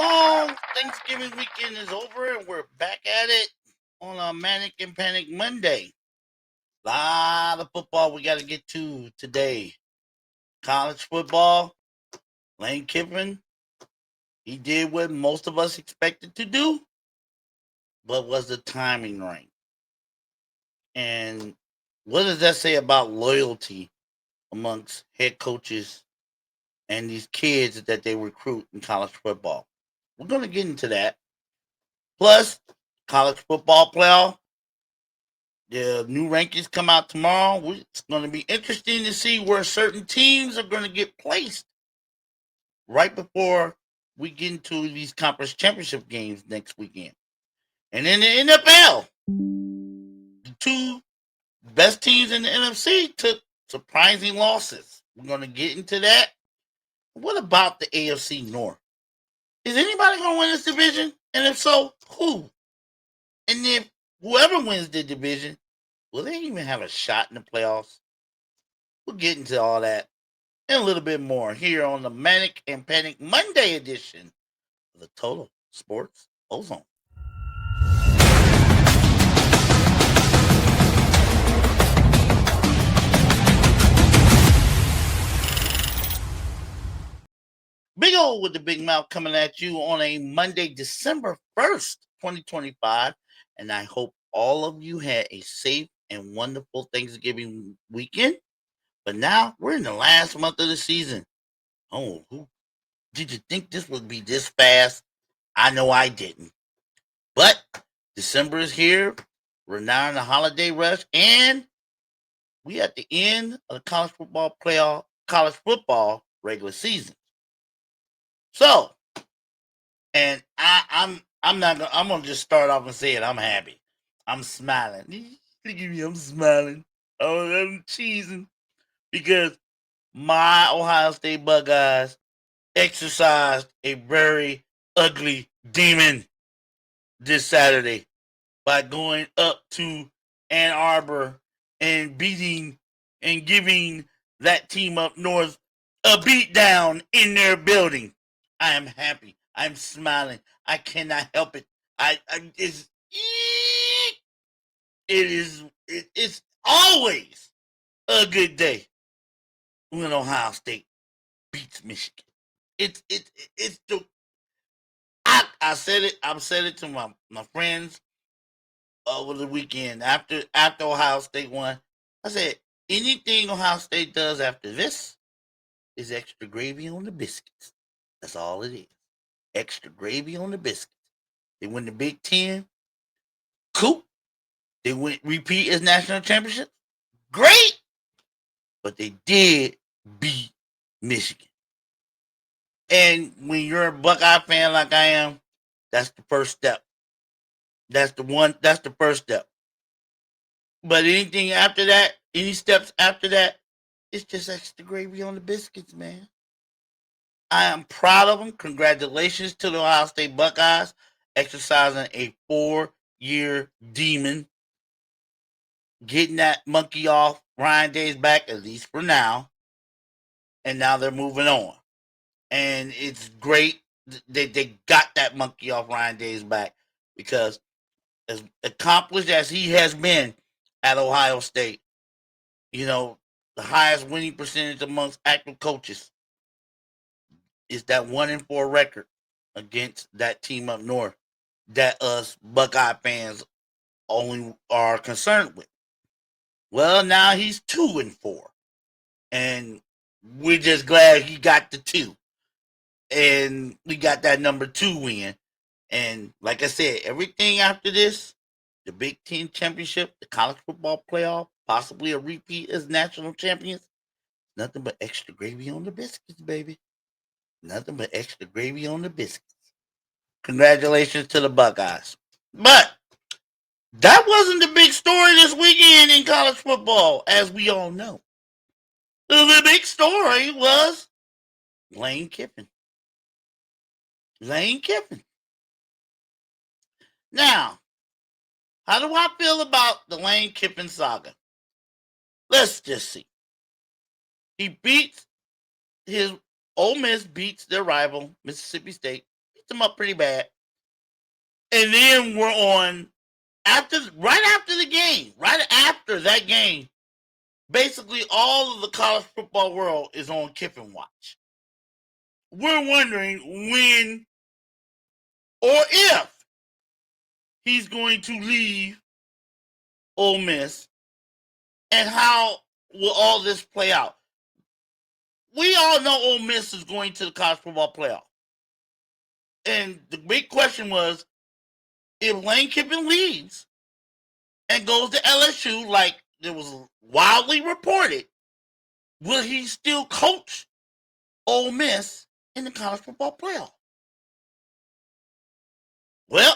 football. Thanksgiving weekend is over and we're back at it on a Manic and Panic Monday. Lot of football we got to get to today. College football. Lane Kiffin, he did what most of us expected to do, but was the timing right? And what does that say about loyalty amongst head coaches and these kids that they recruit in college football? We're going to get into that. Plus, college football playoff. The new rankings come out tomorrow. It's going to be interesting to see where certain teams are going to get placed right before we get into these conference championship games next weekend. And in the NFL, the two best teams in the NFC took surprising losses. We're going to get into that. What about the AFC North? Is anybody going to win this division? And if so, who? And if whoever wins the division, will they even have a shot in the playoffs? We'll get into all that and a little bit more here on the Manic and Panic Monday edition of the Total Sports Ozone. Big O with the big mouth coming at you on a Monday, December 1st, 2025. And I hope all of you had a safe and wonderful Thanksgiving weekend. But now we're in the last month of the season. Oh, who did you think this would be this fast? I know I didn't. But December is here. We're now in the holiday rush, and we at the end of the college football playoff, college football regular season. So, and I'm not gonna I'm gonna just start off and say it. I'm happy. I'm smiling. Look at me, I'm smiling. Oh, I'm cheesing because my Ohio State Buckeyes exercised a very ugly demon this Saturday by going up to Ann Arbor and beating and giving that team up north a beatdown in their building. I am happy. I'm smiling. I cannot help it. It's always a good day when Ohio State beats Michigan. It's the I said it. I've said it to my friends over the weekend after Ohio State won. I said anything Ohio State does after this is extra gravy on the biscuits. That's all it is. Extra gravy on the biscuits. They win the Big Ten. Cool. They win repeat as national championship. Great. But they did beat Michigan. And when you're a Buckeye fan like I am, that's the first step. That's the first step. But anything after that, any steps after that, it's just extra gravy on the biscuits, man. I am proud of them. Congratulations to the Ohio State Buckeyes exercising a 4-year demon, getting that monkey off Ryan Day's back, at least for now. And now they're moving on. And it's great that they got that monkey off Ryan Day's back because as accomplished as he has been at Ohio State, you know, the highest winning percentage amongst active coaches is that 1-4 record against that team up north that us Buckeye fans only are concerned with. Well, now he's 2-4, and we're just glad he got the 2, and we got that number 2 win. And like I said, everything after this, the Big Ten championship, the college football playoff, possibly a repeat as national champions, nothing but extra gravy on the biscuits, baby. Nothing but extra gravy on the biscuits. Congratulations to the Buckeyes. But that wasn't the big story this weekend in college football, as we all know. The big story was Lane Kiffin. Lane Kiffin. Now, how do I feel about the Lane Kiffin saga? Let's just see. He beats his Ole Miss beats their rival Mississippi State. them up pretty bad. And then we're on right after that game, basically all of the college football world is on Kiffin watch. We're wondering when or if he's going to leave Ole Miss and how will all this play out. We all know Ole Miss is going to the college football playoff. And the big question was, if Lane Kiffin leaves and goes to LSU like it was wildly reported, will he still coach Ole Miss in the college football playoff? Well,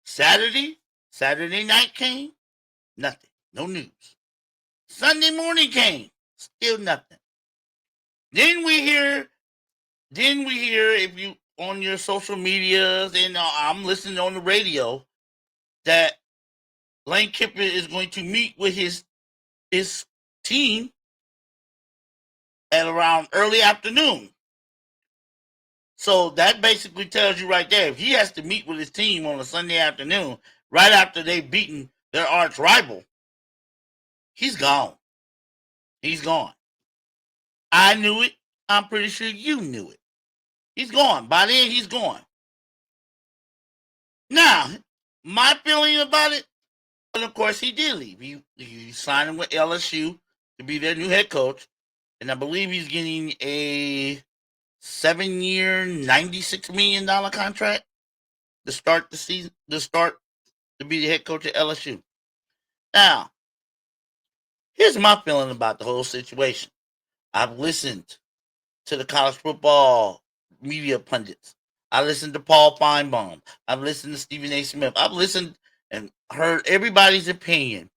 Saturday night came, nothing, no news. Sunday morning came, still nothing. Then we hear if you on your social medias and I'm listening on the radio that Lane Kiffin is going to meet with his team at around early afternoon. So that basically tells you right there, if he has to meet with his team on a Sunday afternoon, right after they've beaten their arch rival, he's gone. He's gone. I knew it. I'm pretty sure you knew it. He's gone. By then, he's gone. Now, my feeling about it, and of course, he did leave. He signed with LSU to be their new head coach, and I believe he's getting a 7-year, $96 million contract to start the season, to be the head coach at LSU. Now, here's my feeling about the whole situation. I've listened to the college football media pundits. I listened to Paul Feinbaum. I've listened to Stephen A. Smith. I've listened and heard everybody's opinion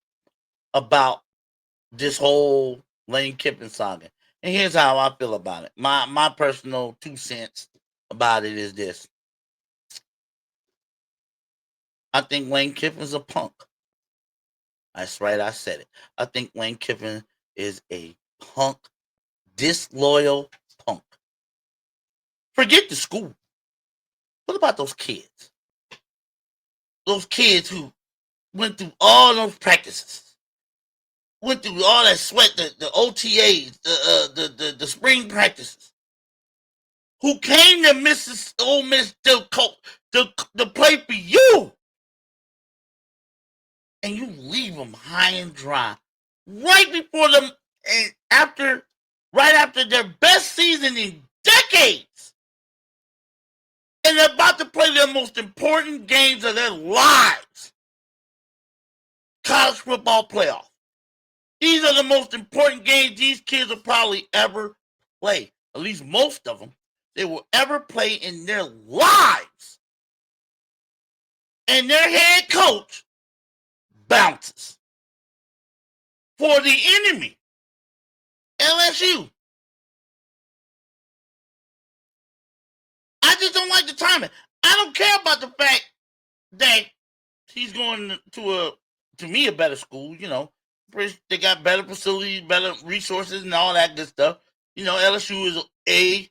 about this whole Lane Kiffin saga. And here's how I feel about it. My personal 2 cents about it is this. I think Lane Kiffin's a punk. That's right, I said it. I think Lane Kiffin is a punk, disloyal punk. Forget the school. What about those kids? Those kids who went through all those practices, went through all that sweat, the OTAs, the spring practices, who came to Ole Miss to play for you, and you leave them high and dry right before them, and right after their best season in decades, and they're about to play their most important games of their lives. College football playoff. These are the most important games these kids will probably ever play. At least most of them they will ever play in their lives. And their head coach bounces for the enemy, LSU. I just don't like the timing. I don't care about the fact that he's going to a better school. You know, they got better facilities, better resources, and all that good stuff. You know, LSU is a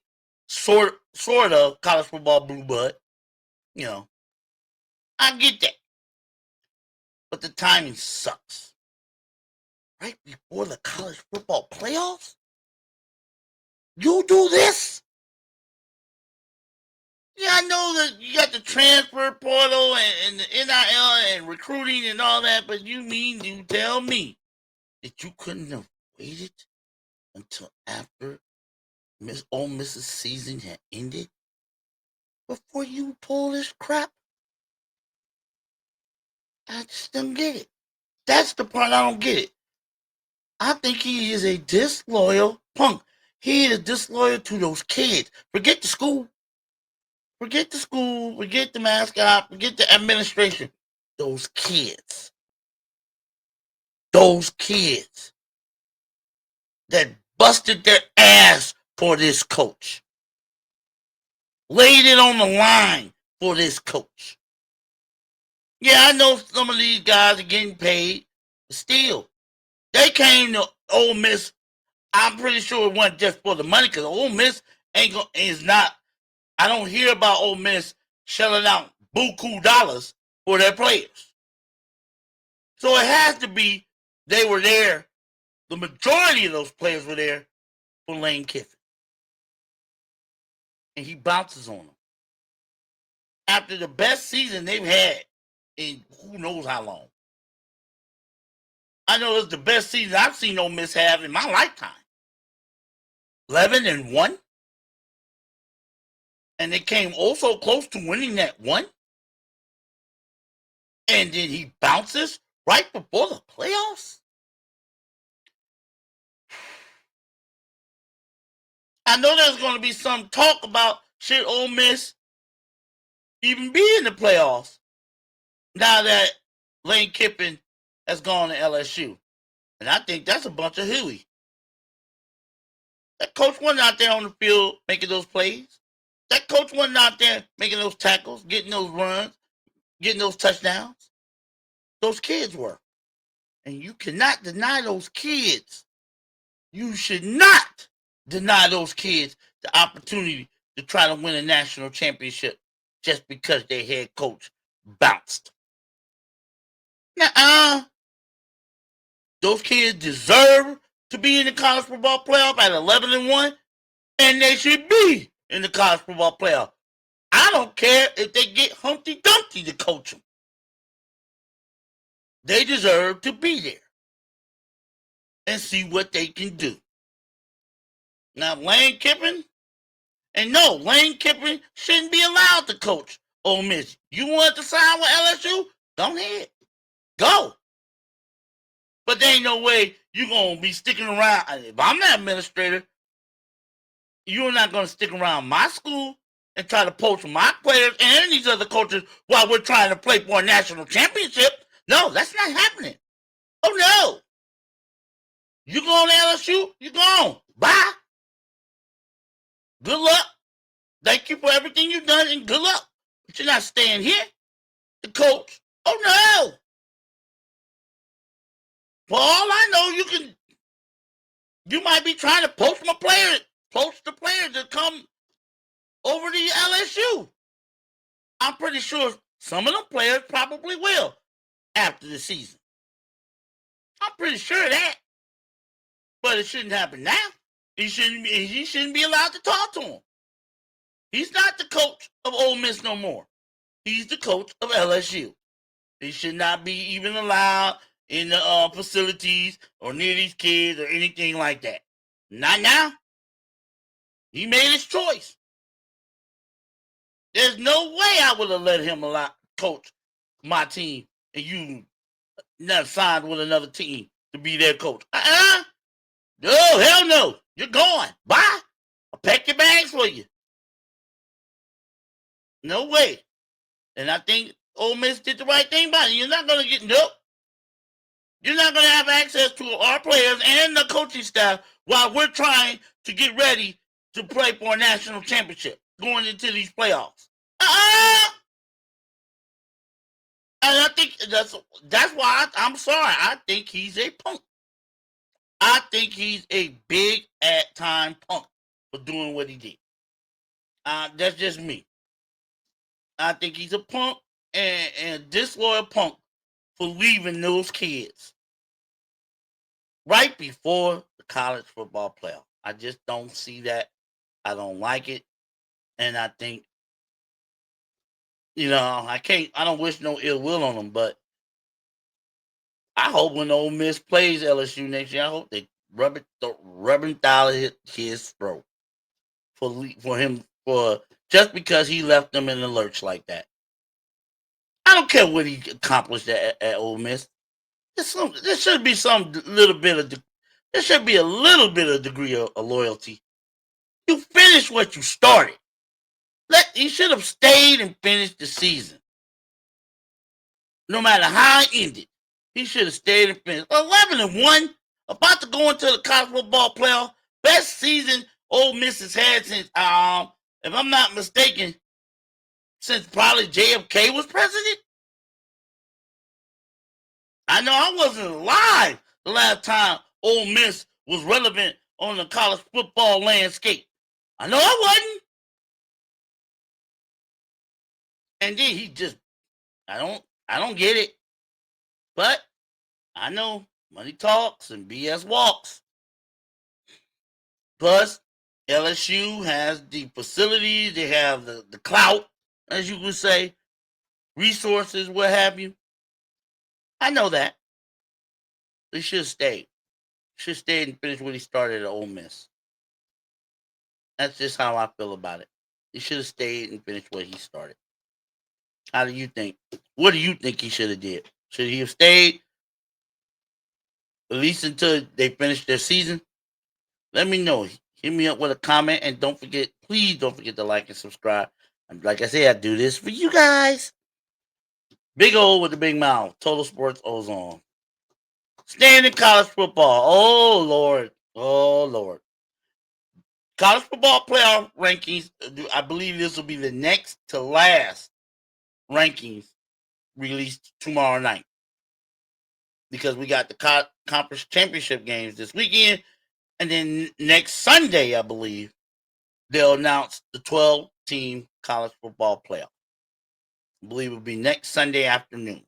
sort of college football blue blood. You know, I get that, but the timing sucks. Right before the college football playoffs, you do this? Yeah, I know that you got the transfer portal and the NIL and recruiting and all that, but you tell me that you couldn't have waited until after Ole Miss's season had ended before you pull this crap? I just don't get it. That's the part I don't get it. I think he is a disloyal punk. He is disloyal to those kids. Forget the school. Forget the school. Forget the mascot. Forget the administration. Those kids. Those kids that busted their ass for this coach. Laid it on the line for this coach. Yeah, I know some of these guys are getting paid, but still, they came to Ole Miss. I'm pretty sure it wasn't just for the money, because Ole Miss is not. I don't hear about Ole Miss shelling out buku dollars for their players. So it has to be they were there. The majority of those players were there for Lane Kiffin. And he bounces on them. After the best season they've had in who knows how long. I know it's the best season I've seen Ole Miss have in my lifetime. 11-1. And they came also close to winning that one. And then he bounces right before the playoffs. I know there's going to be some talk about should Ole Miss even be in the playoffs now that Lane Kiffin has gone to LSU. And I think that's a bunch of hooey. That coach wasn't out there on the field making those plays. That coach wasn't out there making those tackles, getting those runs, getting those touchdowns. Those kids were. And you cannot deny those kids. You should not deny those kids the opportunity to try to win a national championship just because their head coach bounced. Nuh-uh. Those kids deserve to be in the college football playoff at 11-1, and they should be in the college football playoff. I don't care if they get Humpty Dumpty to coach them. They deserve to be there and see what they can do. Now, Lane Kiffin, and no, Lane Kiffin shouldn't be allowed to coach Ole Miss. You want to sign with LSU? Go ahead. Go. But there ain't no way you're going to be sticking around. If I'm the administrator, you're not going to stick around my school and try to poach my players and these other coaches while we're trying to play for a national championship. No, that's not happening. Oh, no. You going to LSU? You going. Bye. Good luck. Thank you for everything you've done, and good luck. But you're not staying here to coach. Oh, no. For all I know, you might be trying to poach the players to come over to LSU. I'm pretty sure some of them players probably will after the season. I'm pretty sure of that. But it shouldn't happen now. He shouldn't be allowed to talk to him. He's not the coach of Ole Miss no more. He's the coach of LSU. He should not be even allowed in the facilities or near these kids or anything like that. Not now. He made his choice. There's no way I would have let him coach my team and you not signed with another team to be their coach. No, hell no. You're going. Bye. I'll pack your bags for you. No way. And I think Ole Miss did the right thing by it. You're not going to get nope. You're not going to have access to our players and the coaching staff while we're trying to get ready to play for a national championship going into these playoffs. And I think that's why I'm sorry. I think he's a punk. I think he's a big at time punk for doing what he did. That's just me. I think he's a punk and a disloyal punk for leaving those kids right before the college football playoff. I just don't see that. I don't like it. And I think, I don't wish no ill will on them, but I hope when Ole Miss plays LSU next year, I hope they rub it down his throat for just because he left them in the lurch like that. I don't care what he accomplished at Ole Miss. There should be a little bit of degree of loyalty. You finished what you started. He should have stayed and finished the season. No matter how it ended, he should have stayed and finished. 11-1, about to go into the college football playoff. Best season Ole Miss has had since, if I'm not mistaken, since probably JFK was president. I know I wasn't alive the last time Ole Miss was relevant on the college football landscape. I know I wasn't. And then I don't get it. But I know money talks and BS walks. Plus, LSU has the facilities, they have the clout, as you would say, resources, what have you. I know that. He should have stayed. Should have stayed and finished what he started at Ole Miss. That's just how I feel about it. He should have stayed and finished what he started. How do you think? What do you think he should have did? Should he have stayed at least until they finish their season? Let me know. Hit me up with a comment, and please don't forget to like and subscribe. And like I said, I do this for you guys. Big O with the big mouth. Total Sports Ozone. Staying in college football. Oh Lord. Oh Lord. College football playoff rankings. I believe this will be the next to last rankings released tomorrow night, because we got the conference championship games this weekend, and then next Sunday, I believe, they'll announce the 12-team college football playoff. I believe it will be next Sunday afternoon.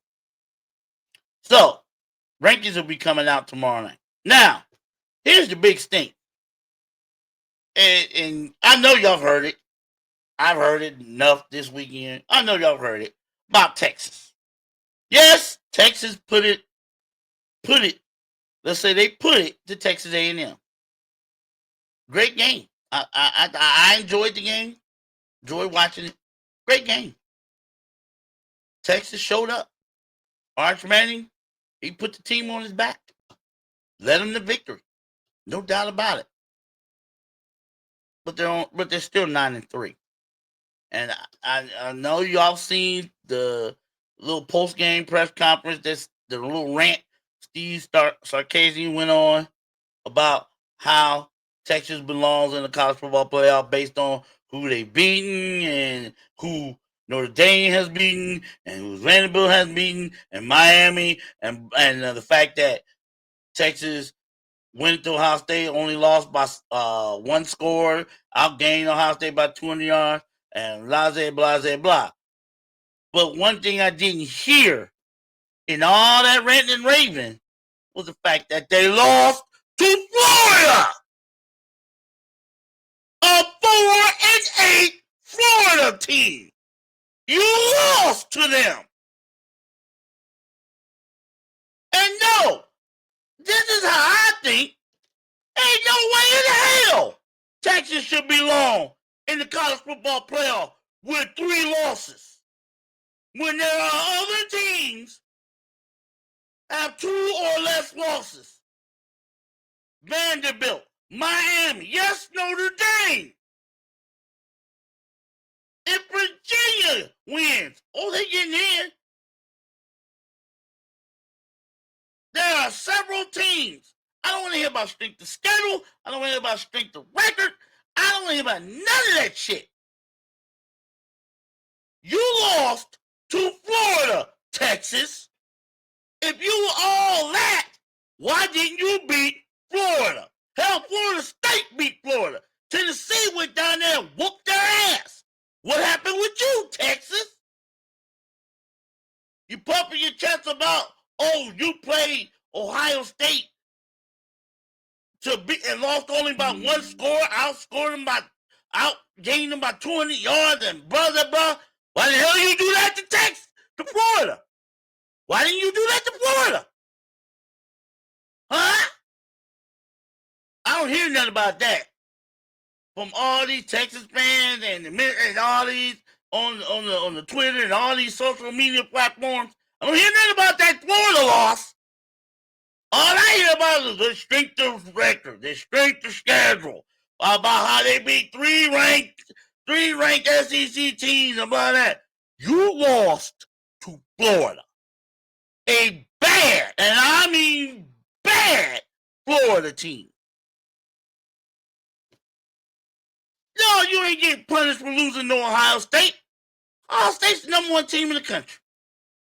So, rankings will be coming out tomorrow night. Now, here's the big stink. And I know y'all heard it. I've heard it enough this weekend. I know y'all heard it about Texas. Yes, Texas put it. Let's say they put it to Texas A&M. Great game. I enjoyed the game. Enjoyed watching it. Great game. Texas showed up. Arch Manning, he put the team on his back. Led them to victory. No doubt about it. But they're still 9-3. And I know y'all seen the little post-game press conference, the little rant Steve Sarkisian went on about how Texas belongs in the college football playoff based on who they've beaten and who Notre Dame has beaten and who Vanderbilt has beaten and Miami and the fact that Texas went to Ohio State, only lost by one score, outgained Ohio State by 200 yards, and blah. But one thing I didn't hear in all that rant and raving was the fact that they lost to Florida. A 4-8 Florida team. You lost to them. And no, this is how I think. Ain't no way in hell Texas should belong in the college football playoff with 3 losses, when there are other teams have 2 or less losses. Vanderbilt, Miami, yes, Notre Dame. If Virginia wins, they getting in. There are several teams. I don't want to hear about strength of schedule. I don't want to hear about strength of record. I don't want to hear about none of that shit. You lost to Florida, Texas. If you were all that, why didn't you beat Florida? Hell, Florida State beat Florida. Tennessee went down there and whooped their ass. What happened with you, Texas? You pumping your chest about, you played Ohio State and lost only by 1 score, outgained them by 200 yards, and blah. Why the hell you do that to Florida? Why didn't you do that to Florida? Huh? I don't hear nothing about that from all these Texas fans and all these on the Twitter and all these social media platforms. I don't hear nothing about that Florida loss. All I hear about is the strength of record, the strength of schedule, about how they beat three ranked SEC teams and blah that. You lost to Florida. A bad, and I mean bad, Florida team. No, you ain't getting punished for losing to Ohio State. Ohio State's the number 1 team in the country.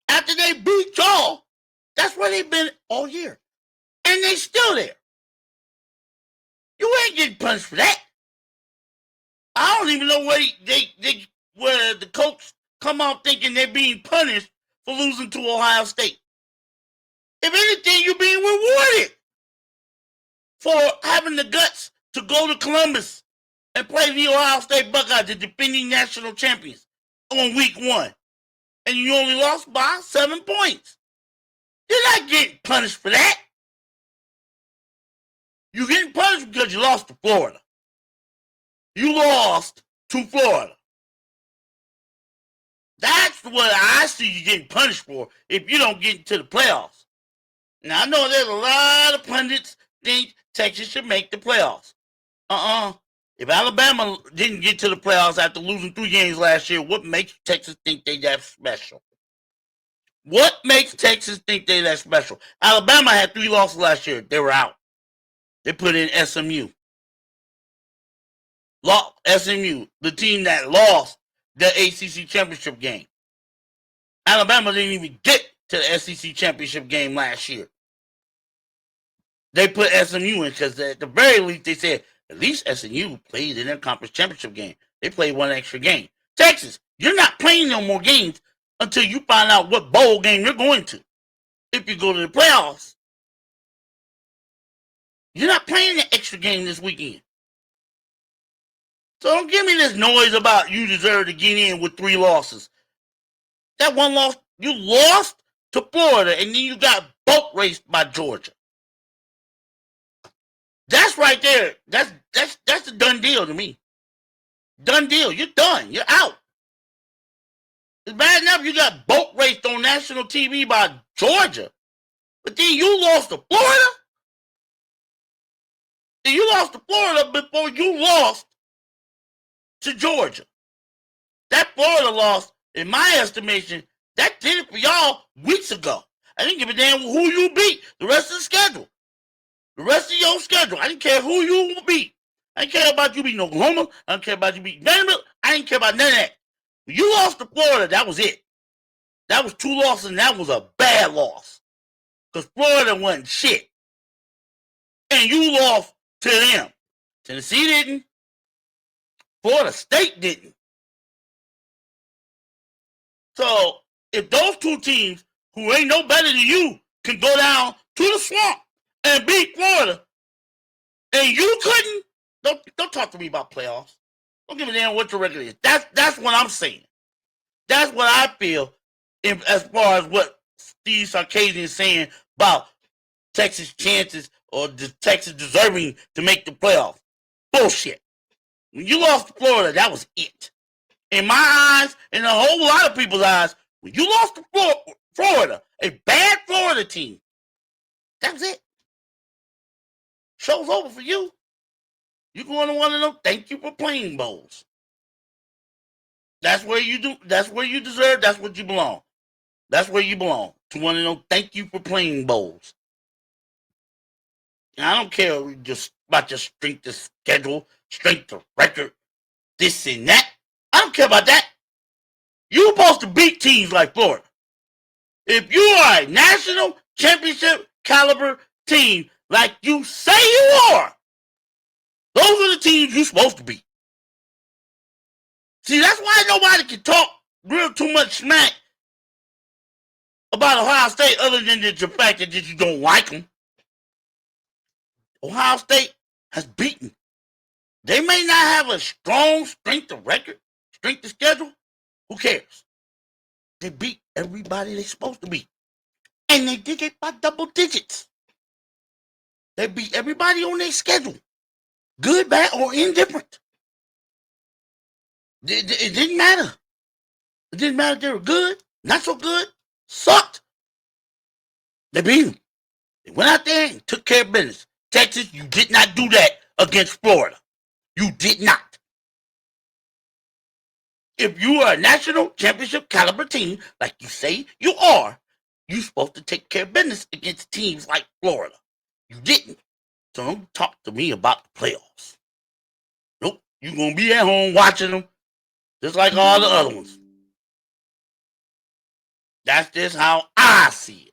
After they beat y'all, that's where they've been all year. And they still there. You ain't getting punished for that. I don't even know where the coach come out thinking they're being punished for losing to Ohio State. If anything, you're being rewarded for having the guts to go to Columbus and play the Ohio State Buckeyes, the defending national champions, on week 1. And you only lost by 7 points. You're not getting punished for that. You're getting punished because you lost to Florida. You lost to Florida. That's what I see you getting punished for if you don't get into the playoffs. Now, I know there's a lot of pundits think Texas should make the playoffs. If Alabama didn't get to the playoffs after losing 3 games last year, what makes Texas think they that special? What makes Texas think they that special? Alabama had 3 losses last year. They were out. They put in SMU. SMU, the team that lost the ACC championship game. Alabama didn't even get to the SEC championship game last year. They put SMU in because at the very least they said, at least SMU played in their conference championship game. They played 1 extra game. Texas, you're not playing no more games until you find out what bowl game you're going to. If you go to the playoffs, you're not playing the extra game this weekend. So don't give me this noise about you deserve to get in with 3 losses. That 1 loss, you lost to Florida, and then you got boat raced by Georgia. That's right there. That's a done deal to me. Done deal. You're done. You're out. It's bad enough you got boat raced on national TV by Georgia, but then you lost to Florida. Then you lost to Florida before you lost to Georgia. That Florida loss, in my estimation, that did it for y'all weeks ago. I didn't give a damn who you beat the rest of the schedule. The rest of your schedule. I didn't care who you beat. I didn't care about you beating Oklahoma. I didn't care about you beating Vanderbilt. I didn't care about none of that. When you lost to Florida, that was it. That was 2 losses, and that was a bad loss. Because Florida wasn't shit. And you lost to them. Tennessee didn't. Florida State didn't. So, if those 2 teams who ain't no better than you can go down to the swamp and beat Florida, and you couldn't, don't talk to me about playoffs. Don't give a damn what your record is. That's what I'm saying. That's what I feel as far as what Steve Sarkisian is saying about Texas' chances or Texas deserving to make the playoffs. Bullshit. When you lost to Florida, that was it. In my eyes, and a whole lot of people's eyes, when you lost to Florida, a bad Florida team, that was it. Show's over for you. You're going to one of them thank you for playing bowls. That's where you do. That's where you deserve. That's what you belong. That's where you belong. To one of them thank you for playing bowls. And I don't care just about your strength of schedule, strength of record, this and that. I don't care about that. You're supposed to beat teams like Florida. If you are a national championship caliber team like you say you are, those are the teams you're supposed to beat. See, that's why nobody can talk real too much smack about Ohio State other than the fact that you don't like them. Ohio State has beaten. They may not have a strong strength of record, strength of schedule. Who cares? They beat everybody they're supposed to beat. And they did it by double digits. They beat everybody on their schedule. Good, bad, or indifferent. It didn't matter. It didn't matter if they were good, not so good, sucked. They beat them. They went out there and took care of business. Texas, you did not do that against Florida. You did not. If you are a national championship caliber team, like you say you are, you're supposed to take care of business against teams like Florida. You didn't. So don't talk to me about the playoffs. Nope. You're going to be at home watching them just like all the other ones. That's just how I see it.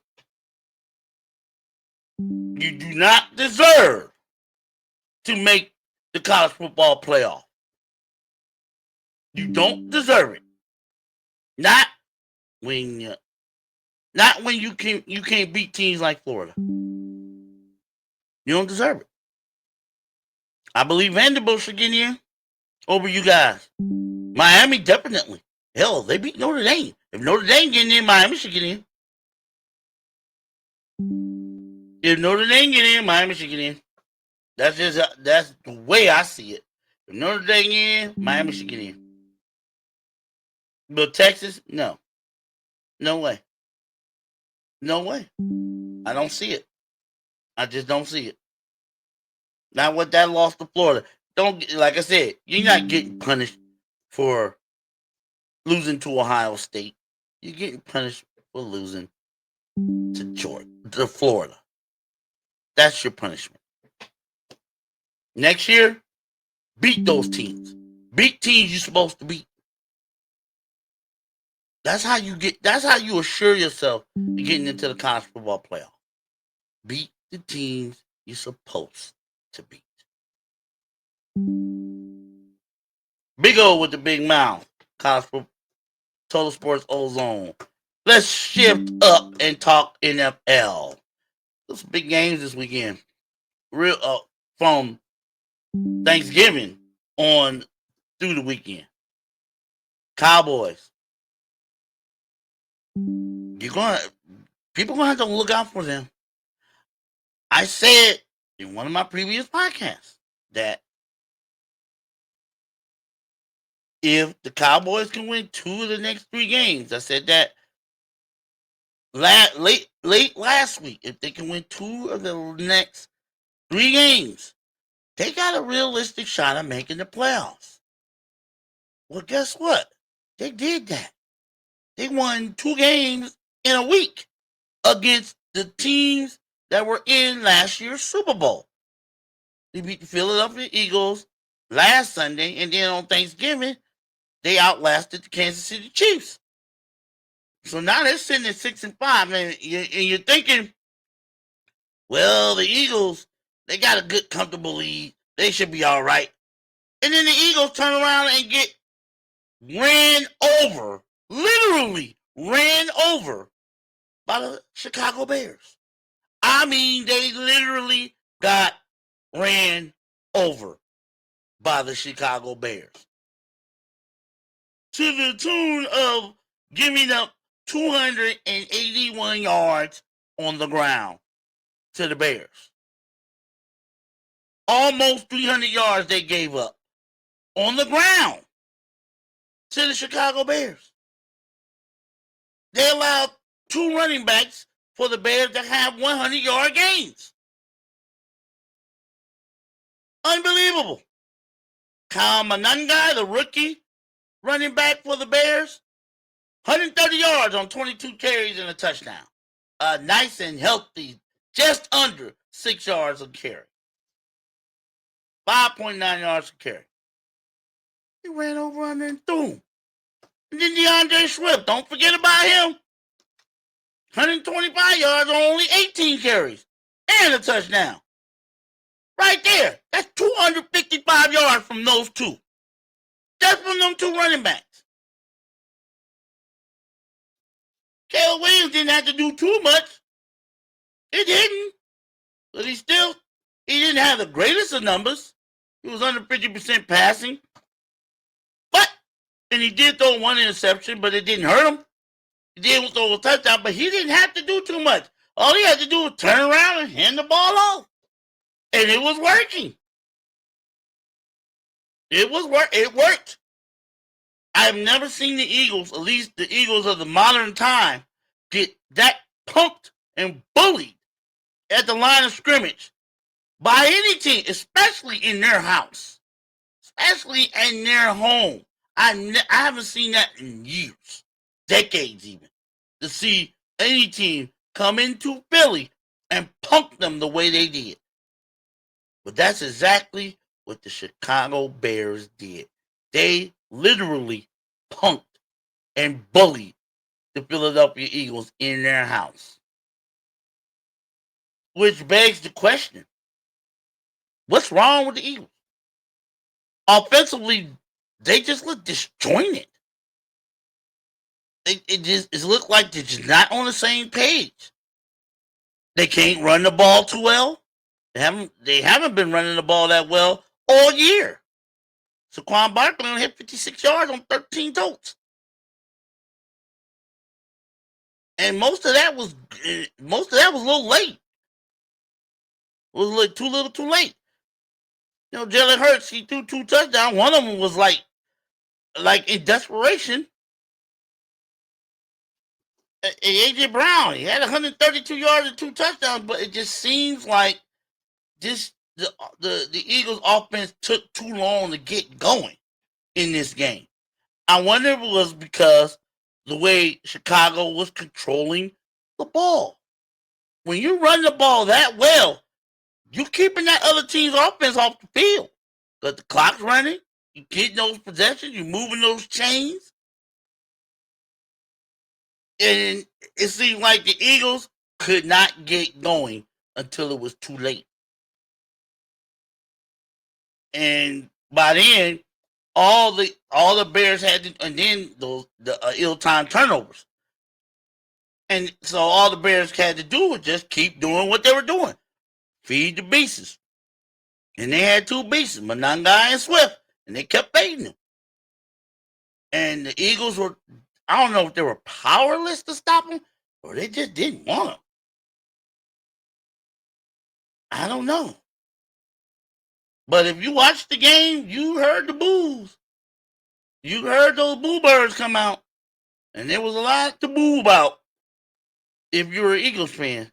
You do not deserve to make the college football playoff. You don't deserve it. Not when you can't beat teams like Florida. You don't deserve it. I believe Vanderbilt should get in over you guys. Miami definitely. Hell, they beat Notre Dame. If Notre Dame getting in, Miami should get in. If Notre Dame get in, Miami should get in. That's the way I see it. If Notre Dame in, Miami should get in. But Texas, no way, no way. I don't see it. I just don't see it. Not with that loss to Florida. Don't, like I said, you're not getting punished for losing to Ohio State. You're getting punished for losing to Florida. That's your punishment. Next year, beat those teams. Beat teams you're supposed to beat. That's how you assure yourself of getting into the college football playoff. Beat the teams you're supposed to beat. Big O with the big mouth. College football, Total Sports Ozone. Let's shift up and talk NFL. There's big games this weekend. From Thanksgiving on through the weekend. Cowboys. People gonna have to look out for them. I said in one of my previous podcasts that if the Cowboys can win 2 of the next 3 games, I said that late last week, if they can win 2 of the next 3 games, they got a realistic shot at making the playoffs. Well, guess what? They did that. They won 2 games in a week against the teams that were in last year's Super Bowl. They beat the Philadelphia Eagles last Sunday, and then on Thanksgiving, they outlasted the Kansas City Chiefs. So now they're sitting at 6-5, and you're thinking, well, the Eagles, they got a good, comfortable lead. They should be all right. And then the Eagles turn around and get ran over, literally ran over by the Chicago Bears. I mean, they literally got ran over by the Chicago Bears. To the tune of giving up 281 yards on the ground to the Bears. Almost 300 yards they gave up on the ground to the Chicago Bears. They allowed 2 running backs for the Bears to have 100-yard games. Unbelievable. Kyle Manungai, the rookie running back for the Bears, 130 yards on 22 carries and a touchdown. Nice and healthy, just under 6 yards a carry. 5.9 yards a carry. He ran over under and threw him. And then DeAndre Swift, don't forget about him. 125 yards on only 18 carries and a touchdown. Right there. That's 255 yards from those 2. Just from them 2 running backs. Caleb Williams didn't have to do too much. He didn't. But he didn't have the greatest of numbers. He was under 50% passing. And he did throw 1 interception, but it didn't hurt him. He did throw a touchdown, but he didn't have to do too much. All he had to do was turn around and hand the ball off. And it was working. It worked. I've never seen the Eagles, at least the Eagles of the modern time, get that punked and bullied at the line of scrimmage by any team, especially in their house, especially in their home. I haven't seen that in years, decades even, to see any team come into Philly and punk them the way they did. But that's exactly what the Chicago Bears did. They literally punked and bullied the Philadelphia Eagles in their house. Which begs the question, what's wrong with the Eagles? Offensively, they just look disjointed. it looked like they're just not on the same page. They can't run the ball too well. They haven't been running the ball that well all year. Saquon Barkley only hit 56 yards on 13 totes. And most of that was a little late. It was like too little, too late. Jalen Hurts, he threw 2 touchdowns. One of them was like in desperation. AJ Brown, he had 132 yards and 2 touchdowns, but it just seems like the Eagles offense took too long to get going in this game. I wonder if it was because the way Chicago was controlling the ball. When you run the ball that well, you keeping that other team's offense off the field. Because the clock's running, you getting those possessions, you moving those chains. And it seemed like the Eagles could not get going until it was too late. And by then, all the Bears had to, and then the ill-timed turnovers. And so all the Bears had to do was just keep doing what they were doing. Feed the beasts. And they had 2 beasts, Monangai and Swift, and they kept feeding them. And the Eagles were, I don't know if they were powerless to stop them or they just didn't want them. I don't know. But if you watched the game, you heard the boos. You heard those boo birds come out. And there was a lot to boo about if you're an Eagles fan.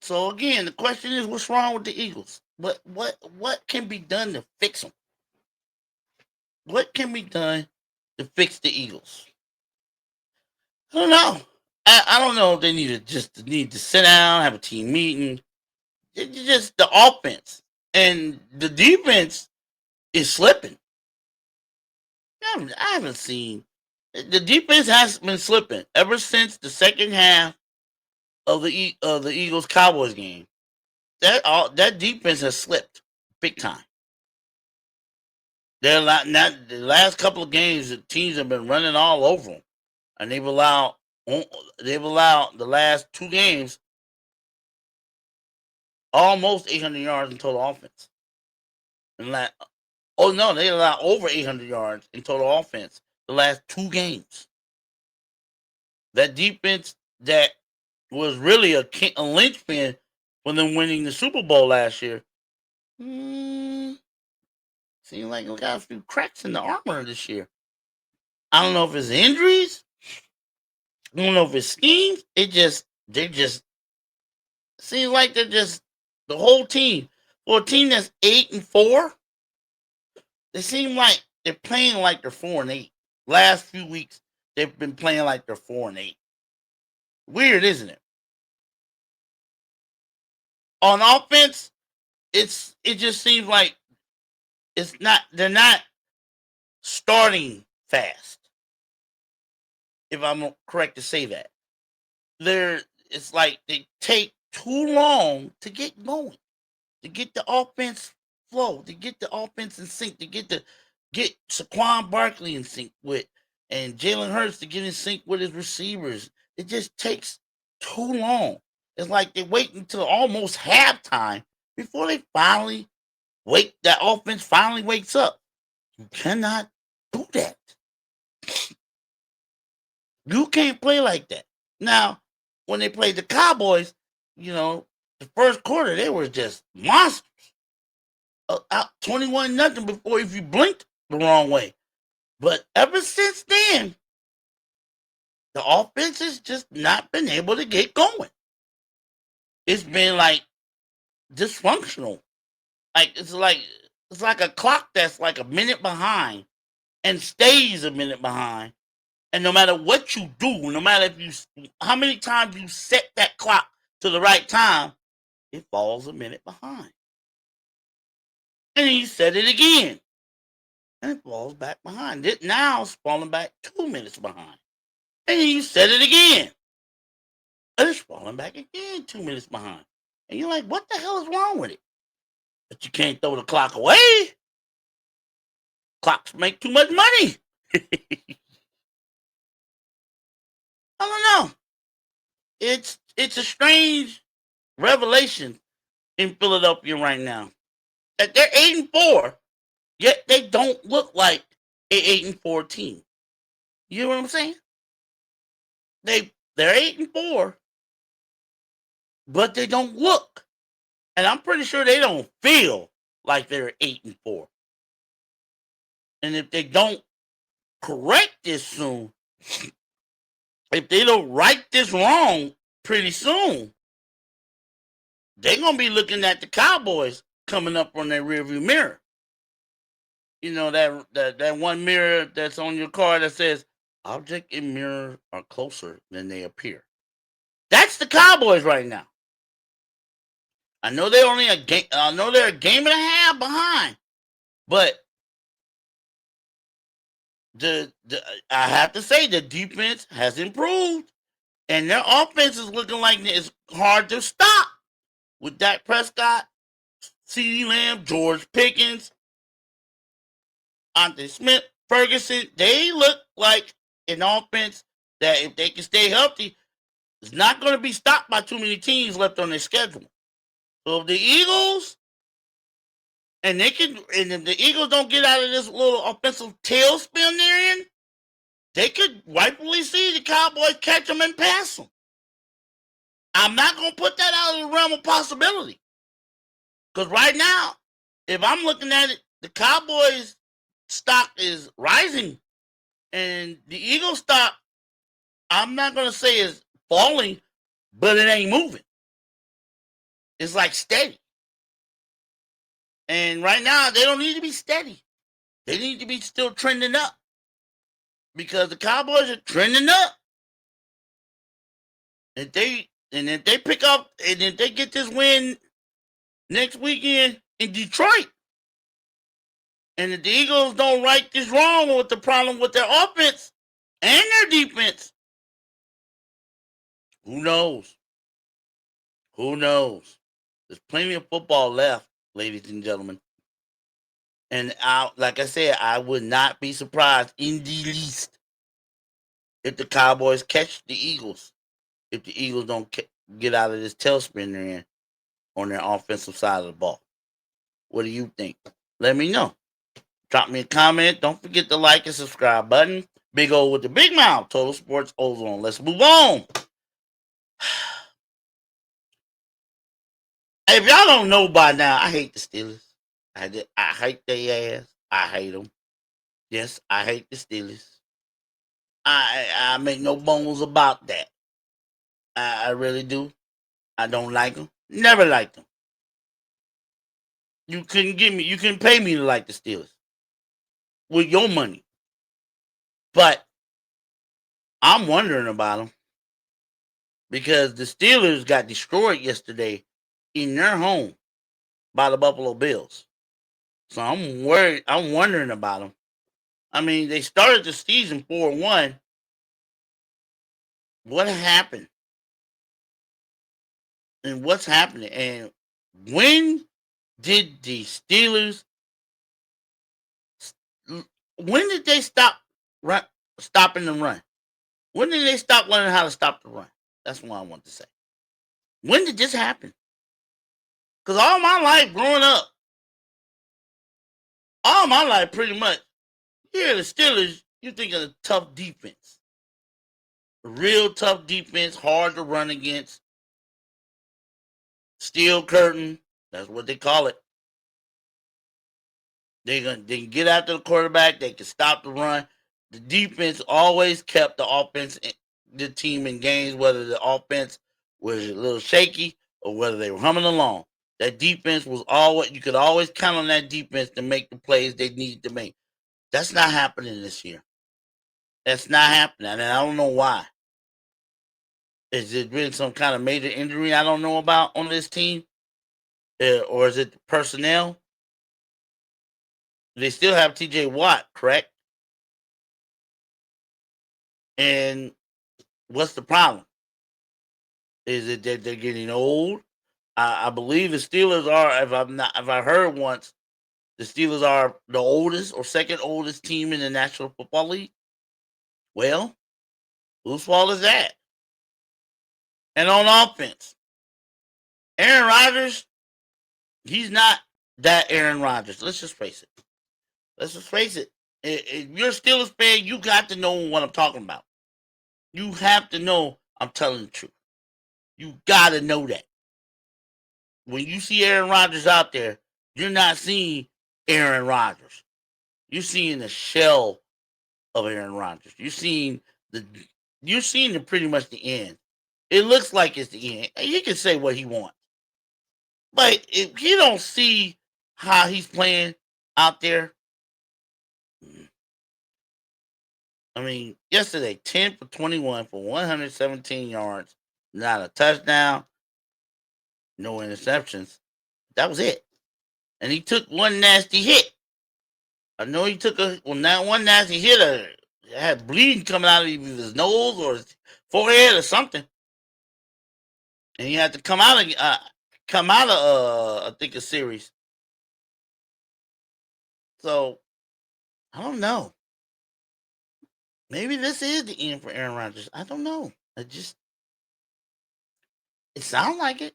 So again, the question is, what's wrong with the Eagles? What can be done to fix them? What can be done to fix the Eagles? I don't know. I don't know if they need to sit down, have a team meeting. It's just the offense and the defense is slipping. I haven't seen the defense has been slipping ever since the second half of the Eagles Cowboys game. That defense has slipped big time. The last couple of games, the teams have been running all over them, and they've allowed the last 2 games almost 800 yards in total offense. And they allowed over 800 yards in total offense the last 2 games. That defense that was really a linchpin for them winning the Super Bowl last year. Seems like we got a few cracks in the armor this year. I don't know if it's injuries. I don't know if it's schemes. They just seems like they're just the whole team. For a team that's 8-4, they seem like they're playing like they're 4-8. Last few weeks, they've been playing like they're 4-8. Weird, isn't it? On offense, it just seems like they're not starting fast. If I'm correct to say that. It's like they take too long to get going, to get the offense flow, to get the offense in sync, to get Saquon Barkley in sync with, and Jalen Hurts to get in sync with his receivers. It just takes too long. It's like they wait until almost halftime before they that offense finally wakes up. You cannot do that. You can't play like that. Now, when they played the Cowboys, the first quarter, they were just monsters. Out 21-0 before if you blinked the wrong way. But ever since then, the offense has just not been able to get going. It's been like dysfunctional. It's like a clock that's like a minute behind and stays a minute behind. And no matter what you do, no matter how many times you set that clock to the right time, it falls a minute behind. And then you set it again, and it falls back behind. Now it's falling back 2 minutes behind. And then you set it again, and it's falling back again 2 minutes behind. And you're like, what the hell is wrong with it? But you can't throw the clock away. Clocks make too much money. it's a strange revelation in Philadelphia right now. That they're 8-4, yet they don't look like a 8-4 team. You know what I'm saying? They're 8-4, but they don't look. And I'm pretty sure they don't feel like they're 8-4. And if they don't correct this soon, if they don't right this wrong pretty soon, they're gonna be looking at the Cowboys coming up on their rearview mirror. You know that one mirror that's on your car that says object and mirror are closer than they appear. That's the Cowboys right now. I know they're only a game. I know they're a game and a half behind, but the I have to say the defense has improved, and their offense is looking like it's hard to stop with Dak Prescott, CeeDee Lamb, George Pickens, Ante Smith, Ferguson. They look like an offense that, if they can stay healthy, is not going to be stopped by too many teams left on their schedule. So if the Eagles and if the Eagles don't get out of this little offensive tailspin they're in, they could rightfully see the Cowboys catch them and pass them. I'm not going to put that out of the realm of possibility. Because right now, if I'm looking at it, the Cowboys stock is rising, and the Eagles stock, I'm not going to say is falling, but it ain't moving. It's like steady. And right now, they don't need to be steady. They need to be still trending up, because the Cowboys are trending up. If they pick up, and if they get this win next weekend in Detroit, and if the Eagles don't right this wrong with the problem with their offense and their defense, who knows? Who knows? There's plenty of football left, ladies and gentlemen. And like I said, I would not be surprised in the least if the Cowboys catch the Eagles. If the Eagles don't get out of this tailspin they're in on their offensive side of the ball. What do you think? Let me know. Drop me a comment. Don't forget the like and subscribe button. Big O with the big mouth. Total Sports Ozone. Let's move on. If y'all don't know by now, I hate the Steelers. I hate their ass. I hate them. Yes, I hate the Steelers. I make no bones about that. I really do. I don't like them. Never liked them. You couldn't pay me to like the Steelers with your money. But I'm wondering about them, because the Steelers got destroyed yesterday in their home by the Buffalo Bills. So I'm worried. I'm wondering about them. I mean, they started the season 4-1. What happened? And what's happening? And when did the Steelers? When did they stop stopping the run? When did they stop learning how to stop the run? That's what I want to say. When did this happen? Because all my life growing up, pretty much, here the Steelers, you think of a tough defense. A real tough defense, hard to run against. Steel curtain, that's what they call it. They can get after the quarterback. They can stop the run. The defense always kept the offense, the team in games, whether the offense was a little shaky or whether they were humming along. That defense was always, you could always count on that defense to make the plays they needed to make. That's not happening this year. That's not happening, and I don't know why. Is it been some kind of major injury I don't know about on this team? Or is it the personnel? They still have TJ Watt, correct? And what's the problem? Is it that they're getting old? I believe the Steelers are, if I heard once, the Steelers are the oldest or second oldest team in the National Football League. Well, whose fault is that? And on offense, Aaron Rodgers, he's not that Aaron Rodgers. Let's just face it. If you're still a fan, you got to know what I'm talking about. You have to know I'm telling the truth. You got to know that. When you see Aaron Rodgers out there, you're not seeing Aaron Rodgers. You're seeing the shell of Aaron Rodgers. You're seeing pretty much the end. It looks like it's the end. He can say what he wants. But if you don't see how he's playing out there, I mean, yesterday, 10 for 21 for 117 yards, not a touchdown, no interceptions. That was it. And he took one nasty hit. I know he took one nasty hit. Had bleeding coming out of his nose or his forehead or something. And he had to come out of I think a series. So I don't know. Maybe this is the end for Aaron Rodgers. I don't know. It sounds like it.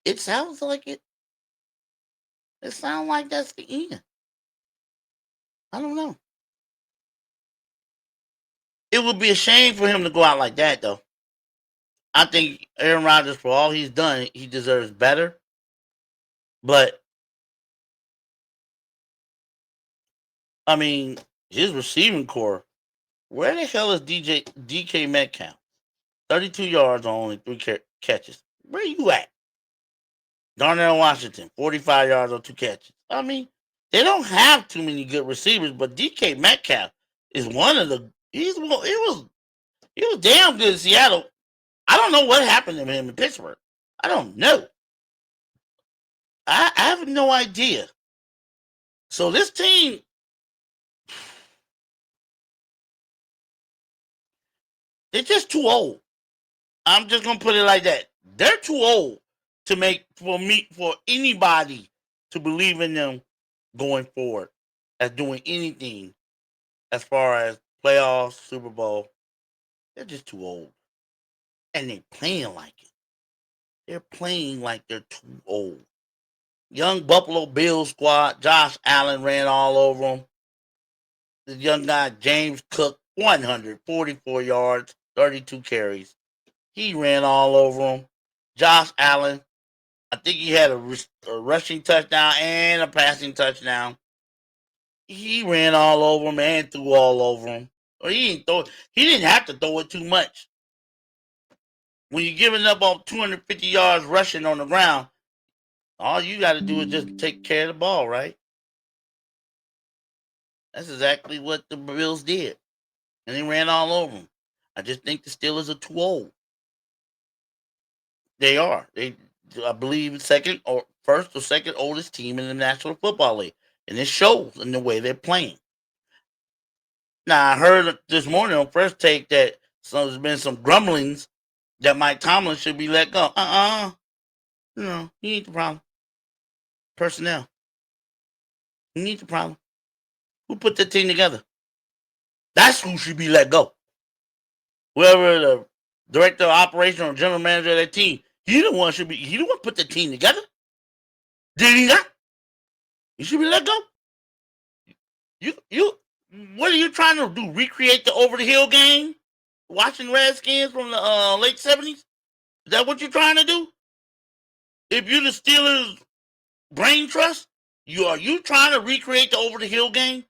It sounds like it. It sounds like that's the end. I don't know. It would be a shame for him to go out like that, though. I think Aaron Rodgers, for all he's done, he deserves better. But I mean, his receiving core. Where the hell is DK Metcalf? 32 yards on only 3 catches. Where you at? Darnell Washington, 45 yards on 2 catches. I mean, they don't have too many good receivers, but DK Metcalf is one of the. He was damn good in Seattle. I don't know what happened to him in Pittsburgh. I don't know. I have no idea. So this team, they're just too old. I'm just gonna put it like that. They're too old for anybody to believe in them going forward as doing anything as far as playoffs, Super Bowl. They're just too old. And they're playing like it. They're playing like they're too old. Young Buffalo Bills squad, Josh Allen ran all over them. The young guy, James Cook, 144 yards, 32 carries. He ran all over them. Josh Allen, I think he had a rushing touchdown and a passing touchdown. He ran all over him and threw all over him. Or he didn't have to throw it too much. When you're giving up on 250 yards rushing on the ground, all you got to do is just take care of the ball, right? That's exactly what the Bills did. And they ran all over them. I just think the Steelers are too old. They are. I believe, first or second oldest team in the National Football League. And it shows in the way they're playing. Now, I heard this morning on First Take that there's been some grumblings that Mike Tomlin should be let go. No, he ain't the problem. Personnel. He ain't the problem. Who put the team together? That's who should be let go. Whoever the director of operation or general manager of that team, he the one put the team together. Did he not? He should be let go. You what are you trying to do? Recreate the over the hill game? Watching Redskins from the late 70s? Is that what you're trying to do? If you're the Steelers brain trust, are you trying to recreate the over the hill game?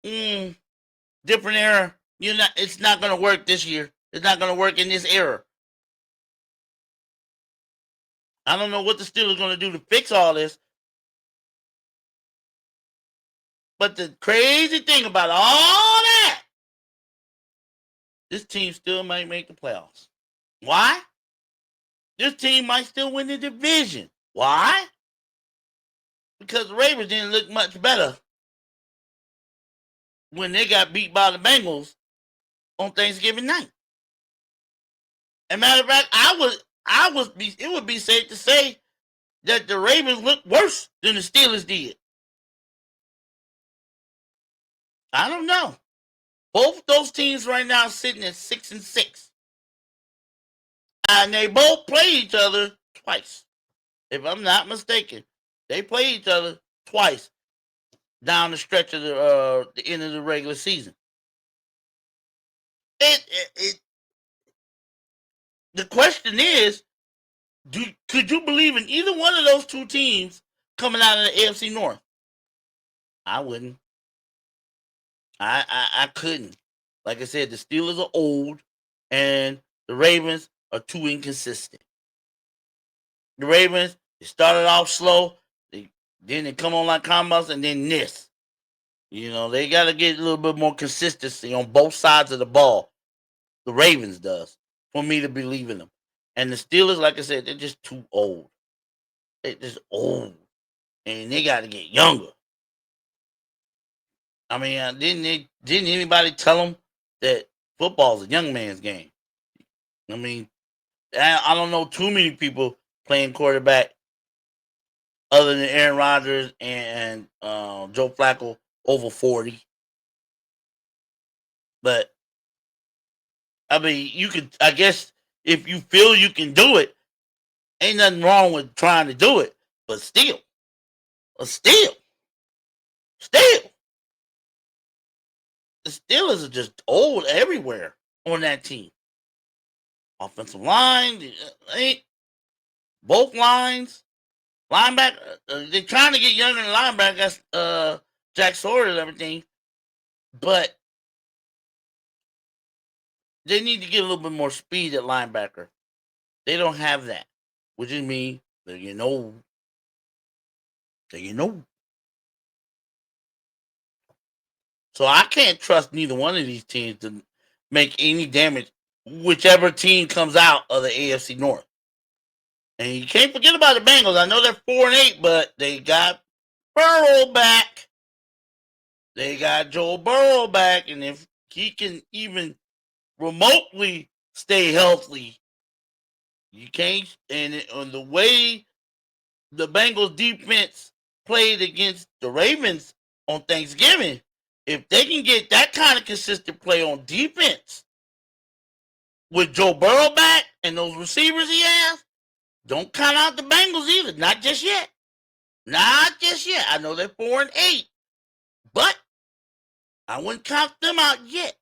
Different era. It's not gonna work this year. It's not gonna work in this era. I don't know what the Steelers are gonna do to fix all this. But the crazy thing about all that, this team still might make the playoffs. Why? This team might still win the division. Why? Because the Ravens didn't look much better when they got beat by the Bengals on Thanksgiving night. As a matter of fact, it would be safe to say that the Ravens looked worse than the Steelers did. I don't know. Both those teams right now sitting at 6-6. And they both play each other twice. If I'm not mistaken, they play each other twice down the stretch of the end of the regular season. It the question is, could you believe in either one of those two teams coming out of the AFC North? I wouldn't. I couldn't. Like I said, the Steelers are old, and the Ravens are too inconsistent. The Ravens, they started off slow, then they come on like combos, and then this. You know, they got to get a little bit more consistency on both sides of the ball. The Ravens does, for me to believe in them. And the Steelers, like I said, they're just too old. They're just old, and they got to get younger. I mean, didn't anybody tell them that football is a young man's game? I mean, I don't know too many people playing quarterback other than Aaron Rodgers and Joe Flacco over 40. But I mean, you could. I guess if you feel you can do it, ain't nothing wrong with trying to do it. But still, still, the Steelers are just old everywhere on that team. Offensive line, ain't both lines, linebacker. They're trying to get younger than linebacker. That's Jack Sawyer and everything, but they need to get a little bit more speed at linebacker. They don't have that, which is me. You know, So I can't trust neither one of these teams to make any damage, whichever team comes out of the AFC North. And you can't forget about the Bengals. I know they're 4-8, but they got Burrow back. They got Joe Burrow back, and if he can even remotely stay healthy, you can't. And on the way the Bengals defense played against the Ravens on Thanksgiving, if they can get that kind of consistent play on defense with Joe Burrow back and those receivers he has, don't count out the Bengals either. Not just yet. Not just yet. I know they're 4-8, but I wouldn't count them out yet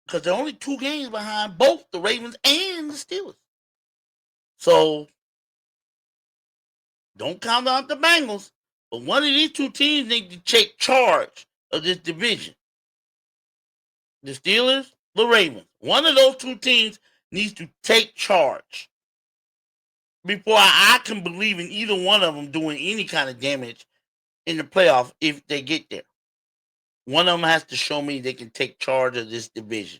because they're only 2 games behind both the Ravens and the Steelers. So don't count out the Bengals. But one of these two teams need to take charge of this division. The Steelers, the Ravens. One of those two teams needs to take charge before I can believe in either one of them doing any kind of damage in the playoff if they get there. One of them has to show me they can take charge of this division.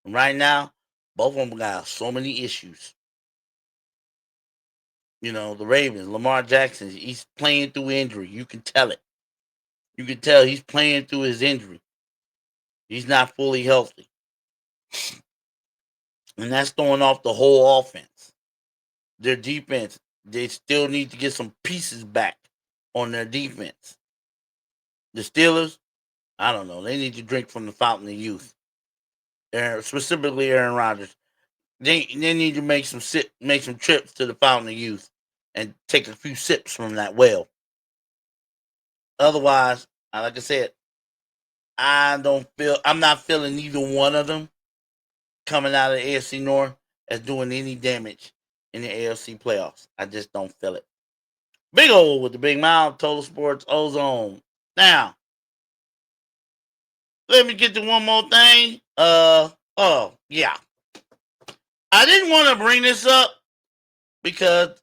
Right now, both of them got so many issues. You know, the Ravens, Lamar Jackson, he's playing through injury. You can tell it. You can tell he's playing through his injury. He's not fully healthy. And that's throwing off the whole offense. Their defense, they still need to get some pieces back on their defense. The Steelers, I don't know. They need to drink from the fountain of youth. Specifically Aaron Rodgers. They need to make some trips to the fountain of youth and take a few sips from that well. Otherwise, like I said, I'm not feeling either one of them coming out of the AFC North as doing any damage in the AFC playoffs. I just don't feel it. Big O with the big mouth, Total Sports Ozone. Now, let me get to one more thing. Yeah. I didn't want to bring this up because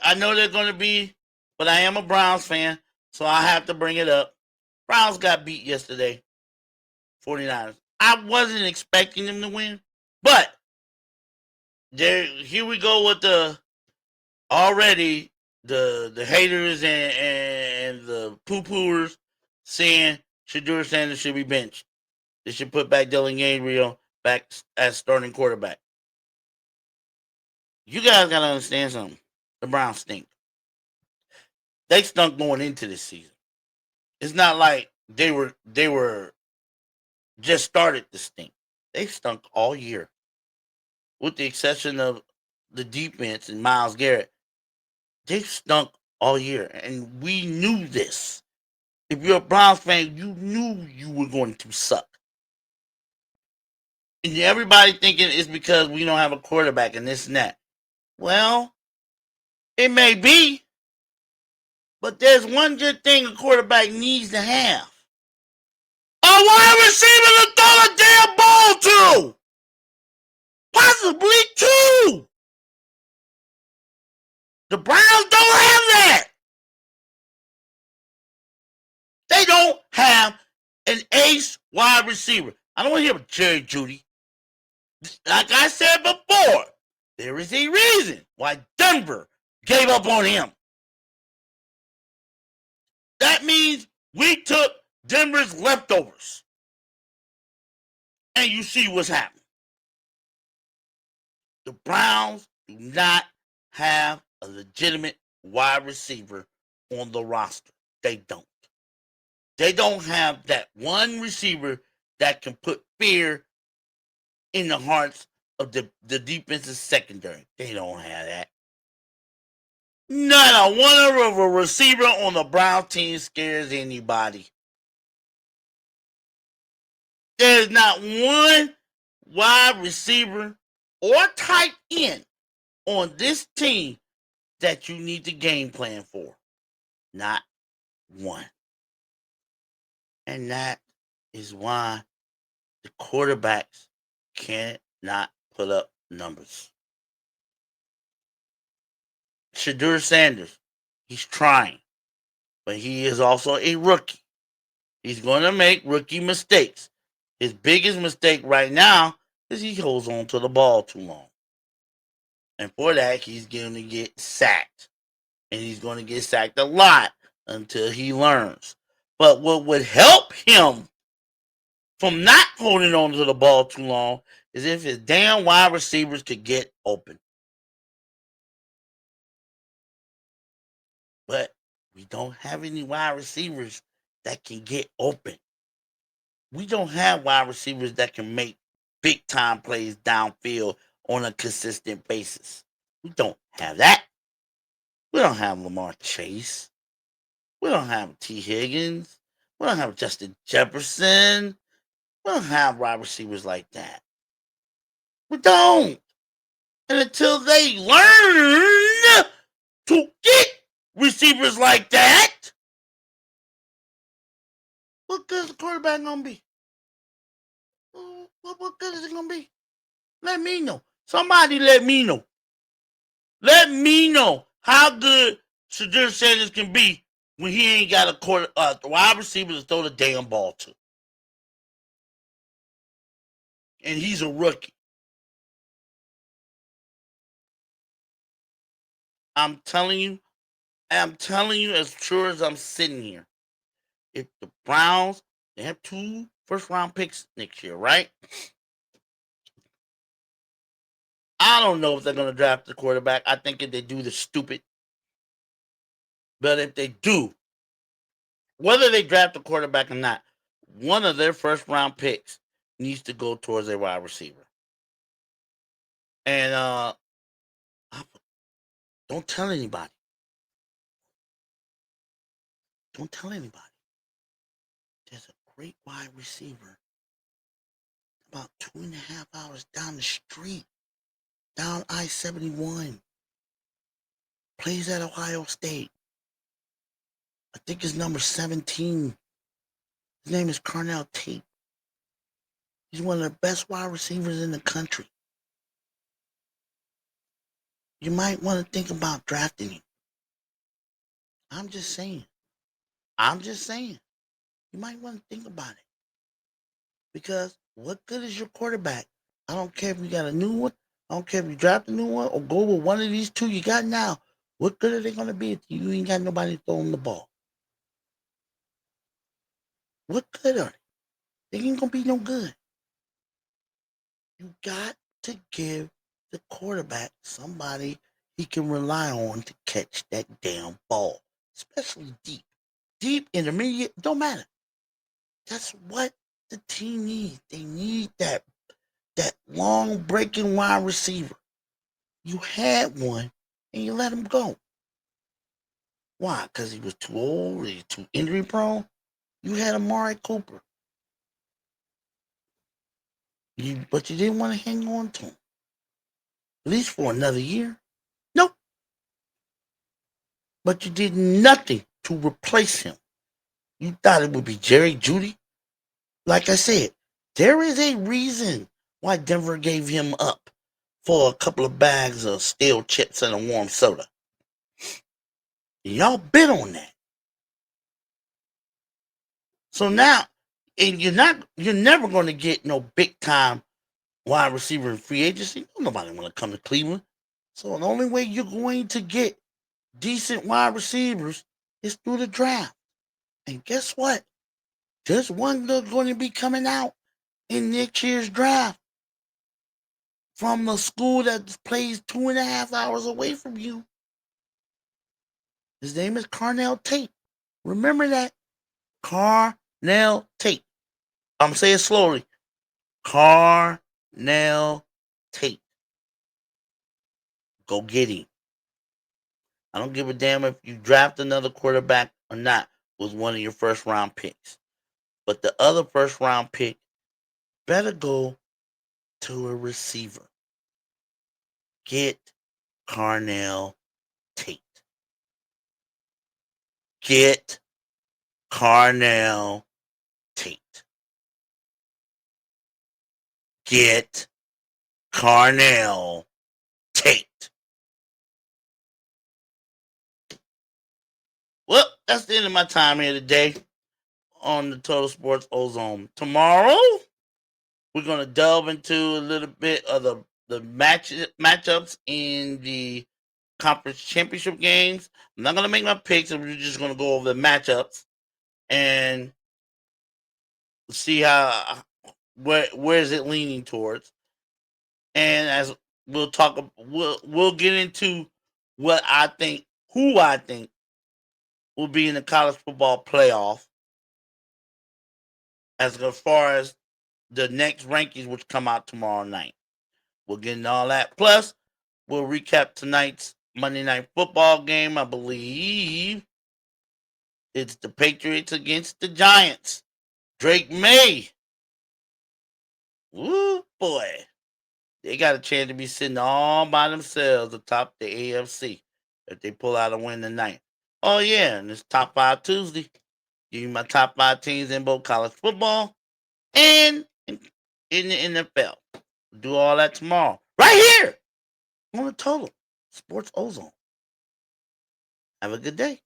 I know they're going to be, but I am a Browns fan, so I have to bring it up. Browns got beat yesterday, 49ers. I wasn't expecting them to win, but here we go with the haters and the poo-pooers saying Shadur Sanders should be benched. They should put back Dylan Gabriel back as starting quarterback. You guys got to understand something. The Browns stink. They stunk going into this season. It's not like they were just started to stink. They stunk all year. with the exception of the defense and Myles Garrett, they've stunk all year, and we knew this. If you're a Browns fan, you knew you were going to suck. And everybody thinking it's because we don't have a quarterback and this and that. Well, it may be, but there's one good thing a quarterback needs to have. A wide receiver to throw the damn ball to! Possibly two! The Browns don't have that! They don't have an ace wide receiver. I don't want to hear about Jerry Jeudy. Like I said before, there is a reason why Denver gave up on him. That means we took Denver's leftovers. And you see what's happening. The Browns do not have a legitimate wide receiver on the roster. They don't. They don't have that one receiver that can put fear in the hearts of the defensive secondary. They don't have that. Not a one of a receiver on the Browns team scares anybody. There's not one wide receiver or tight end on this team that you need to game plan for. Not one. And that is why the quarterbacks cannot put up numbers. Shedeur Sanders, he's trying, but he is also a rookie. He's going to make rookie mistakes. His biggest mistake right now is he holds on to the ball too long. And for that, he's going to get sacked. And he's going to get sacked a lot until he learns. But what would help him from not holding on to the ball too long is if his damn wide receivers could get open. But we don't have any wide receivers that can get open. We don't have wide receivers that can make big time plays downfield on a consistent basis. We don't have that. We don't have Lamar Chase. We don't have T. Higgins. We don't have Justin Jefferson. We don't have wide receivers like that. We don't. And until they learn to get receivers like that, what good is the quarterback going to be? What good is it going to be? Let me know. Somebody let me know. Let me know how good Shedeur Sanders can be when he ain't got a wide receiver to throw the damn ball to. And he's a rookie. I'm telling you as sure as I'm sitting here. If the Browns, they have 2 first-round picks next year, right? I don't know if they're going to draft the quarterback. I think if they do, they're stupid. But if they do, whether they draft the quarterback or not, one of their first-round picks needs to go towards a wide receiver. And don't tell anybody. Don't tell anybody. There's a great wide receiver about 2.5 hours down the street, down I-71. Plays at Ohio State. I think his number 17. His name is Carnell Tate. He's one of the best wide receivers in the country. You might want to think about drafting him. I'm just saying. You might want to think about it. Because what good is your quarterback? I don't care if you got a new one. I don't care if you draft a new one or go with one of these 2 you got now. What good are they going to be if you ain't got nobody throwing the ball? What good are they? They ain't going to be no good. You got to give the quarterback somebody he can rely on to catch that damn ball, especially deep. Deep, intermediate, don't matter. That's what the team needs. They need that that long breaking wide receiver. You had one and you let him go. Why? Because he was too old, he was too injury prone. You had Amari Cooper. But you didn't want to hang on to him. At least for another year. Nope. But you did nothing to replace him. You thought it would be Jerry Jeudy? Like I said, there is a reason why Denver gave him up for a couple of bags of stale chips and a warm soda. Y'all bid on that. So now, and you're never going to get no big time wide receiver in free agency. Nobody want to come to Cleveland. So the only way you're going to get decent wide receivers is through the draft. And guess what? There's one that's going to be coming out in next year's draft from a school that plays 2.5 hours away from you. His name is Carnell Tate. Remember that? Carnell Tate. I'm saying slowly. Carnell Tate. Go get him. I don't give a damn if you draft another quarterback or not with one of your first round picks. But the other first round pick better go to a receiver. Get Carnell Tate. Get Carnell Tate. Get Carnell Tate. Well, that's the end of my time here today on the Total Sports Ozone. Tomorrow, we're going to delve into a little bit of the matchups in the conference championship games. I'm not going to make my picks. We're just going to go over the matchups and see how where is it leaning towards. And as we'll talk, we'll get into who I think will be in the college football playoff as far as the next rankings, which come out tomorrow night. We'll get into all that. Plus, we'll recap tonight's Monday Night Football game. I believe it's the Patriots against the Giants. Drake May. Woo, boy. They got a chance to be sitting all by themselves atop the AFC if they pull out a win tonight. Oh, yeah, and it's Top 5 Tuesday. Give you my top 5 teams in both college football and in the NFL. We'll do all that tomorrow. Right here on the Total Sports Ozone. Have a good day.